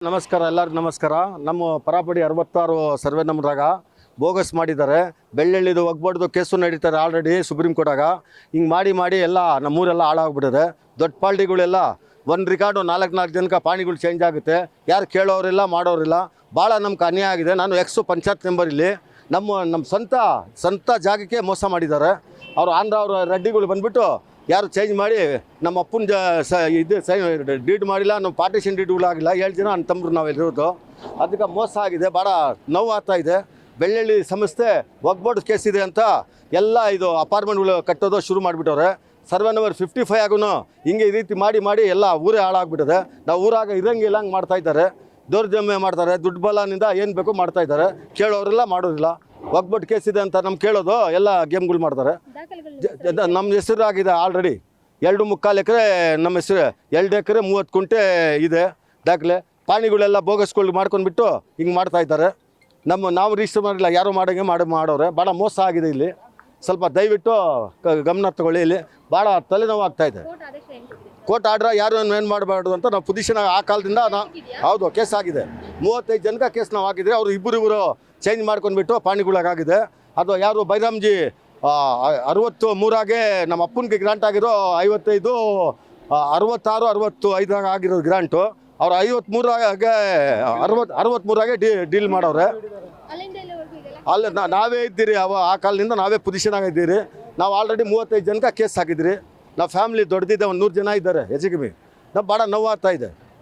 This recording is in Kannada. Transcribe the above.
ನಮಸ್ಕಾರ, ಎಲ್ಲರಿಗೂ ನಮಸ್ಕಾರ. ನಮ್ಮ ಪರಾಪಡಿ 66 ಸರ್ವೆ ನಂಬರ್ದಾಗ ಬೋಗಸ್ ಮಾಡಿದ್ದಾರೆ. ಬೆಳ್ಳೆಳ್ಳಿದು ಒಗ್ಬಾರ್ದು ಕೇಸು ನಡೀತಾರೆ ಆಲ್ರೆಡಿ ಸುಪ್ರೀಂ ಕೋರ್ಟಾಗ. ಹಿಂಗೆ ಮಾಡಿ ಎಲ್ಲ ನಮ್ಮೂರೆಲ್ಲ ಹಾಳಾಗ್ಬಿಟ್ಟಿದೆ. ದೊಡ್ಡ ಪಾಲ್ಟಿಗಳೆಲ್ಲ ಒಂದು ರಿಕಾರ್ಡು 4 ಜನಕ್ಕೆ ಪಾಣಿಗಳು ಚೇಂಜ್ ಆಗುತ್ತೆ. ಯಾರು ಕೇಳೋರಿಲ್ಲ, ಮಾಡೋರಿಲ್ಲ. ಭಾಳ ನಮ್ಗೆ ಅನ್ಯಾಯ ಆಗಿದೆ. ನಾನು ಎಕ್ಸು ಪಂಚಾಯತ್ ಮೆಂಬರ್ ಇಲ್ಲಿ. ನಮ್ಮ ಸ್ವಂತ ಜಾಗಕ್ಕೆ ಮೋಸ ಮಾಡಿದ್ದಾರೆ ಅವರು. ಅವ್ರ ರೆಡ್ಡಿಗಳು ಬಂದುಬಿಟ್ಟು ಯಾರು ಚೇಂಜ್ ಮಾಡಿ ನಮ್ಮ ಅಪ್ಪನ ಡೀಡ್ ಮಾಡಿಲ್ಲ, ನಮ್ಮ ಪಾರ್ಟಿಷನ್ ಡೀಡ್ಗಳಾಗಿಲ್ಲ. 7 ಜನ ನನ್ನ ತಮ್ಮರು ನಾವಿರೋದು. ಅದಕ್ಕೆ ಮೋಸ ಆಗಿದೆ, ಭಾಳ ನೋವು ಆಗ್ತಾಯಿದೆ. ಬೆಳ್ಳೆಳ್ಳಿ ಸಂಸ್ಥೆ ಒಗ್ಬೋರ್ಡ್ ಕೇಸ್ ಇದೆ ಅಂತ ಎಲ್ಲ ಇದು ಅಪಾರ್ಟ್ಮೆಂಟ್ಗಳು ಕಟ್ಟೋದು ಶುರು ಮಾಡಿಬಿಟ್ಟವ್ರೆ. ಸರ್ವೆ ನಂಬರ್ 55 ಆಗೂ ಹಿಂಗೆ ಈ ರೀತಿ ಮಾಡಿ ಎಲ್ಲ ಊರೇ ಹಾಳಾಗ್ಬಿಟ್ಟಿದೆ. ನಾವು ಊರಾಗ ಇರಂಗಿಲ್ಲ ಹಂಗೆ ಮಾಡ್ತಾಯಿದ್ದಾರೆ. ದೌರ್ಜನ್ಯ ಮಾಡ್ತಾರೆ, ದುಡ್ಡು ಬಲನಿಂದ ಏನು ಬೇಕು ಮಾಡ್ತಾಯಿದ್ದಾರೆ. ಕೇಳೋರಿಲ್ಲ, ಮಾಡೋರಿಲ್ಲ. ಒಗ್ಬೋರ್ಡ್ ಕೇಸ್ ಇದೆ ಅಂತ ನಮ್ಗೆ ಕೇಳೋದು ಎಲ್ಲ ಗೇಮ್ಗಳು ಮಾಡ್ತಾರೆ. ನಮ್ಮ ಹೆಸರು ಆಗಿದೆ ಆಲ್ರೆಡಿ 2.25 ಎಕರೆ ನಮ್ಮ ಹೆಸರು, 2 ಎಕರೆ 30 ಕುಂಟೆ ಇದೆ ದಾಖಲೆ. ಪಾಣಿಗಳೆಲ್ಲ ಬೋಗಸ್ಗಳು ಮಾಡ್ಕೊಂಡ್ಬಿಟ್ಟು ಹಿಂಗೆ ಮಾಡ್ತಾಯಿದ್ದಾರೆ. ನಾವು ರಿಜಿಸ್ಟರ್ ಮಾಡಿಲ್ಲ, ಯಾರು ಮಾಡೋಂಗೆ ಮಾಡೋರೆ. ಭಾಳ ಮೋಸ ಆಗಿದೆ ಇಲ್ಲಿ. ಸ್ವಲ್ಪ ದಯವಿಟ್ಟು ಗಮನ ತಗೊಳ್ಳಿ. ಇಲ್ಲಿ ಭಾಳ ತಲೆನೋವು ಆಗ್ತಾಯಿದೆ. ಕೋರ್ಟ್ ಆರ್ಡ್ರ್ ಯಾರು ಏನು ಮಾಡಬಾರ್ದು ಅಂತ ನಾವು ಪೊಸಿಷನ್ ಆ ಕಾಲದಿಂದ ಹೌದು ಕೇಸ್ ಆಗಿದೆ. 35 ಜನಕ್ಕೆ ಕೇಸ್ ನಾವು ಹಾಕಿದ್ರೆ ಅವರು ಇಬ್ಬರು ಚೇಂಜ್ ಮಾಡ್ಕೊಂಡ್ಬಿಟ್ಟು ಪಾಣಿಗಳಾಗಿದೆ. ಅದು ಯಾರು ಬೈರಾಮ್ಜಿ 63 ನಮ್ಮ ಅಪ್ಪನಿಗೆ ಗ್ರಾಂಟ್ ಆಗಿರೋ 55 66 65 ಆಗಿರೋ ಗ್ರಾಂಟು. ಅವ್ರು 53 63 ಡೀಲ್ ಮಾಡವ್ರೆ. ಅಲ್ಲಿ ನಾವೇ ಇದ್ದೀರಿ. ಆ ಕಾಲದಿಂದ ನಾವೇ ಪೊಸಿಷನ್ ಆಗಿದ್ದೀರಿ. ನಾವು ಆಲ್ರೆಡಿ 35 ಜನಕ್ಕೆ ಕೇಸ್ ಹಾಕಿದ್ರಿ. ನಾವು ಫ್ಯಾಮಿಲಿ ದೊಡ್ಡದಿದೆ, ಒಂದು 100 ಜನ ಇದ್ದಾರೆ ಹೆಚ್ಚಿಗೆ. ನಾವು ಭಾಳ ನೋವಾಗ್ತಾ ಇದೆ.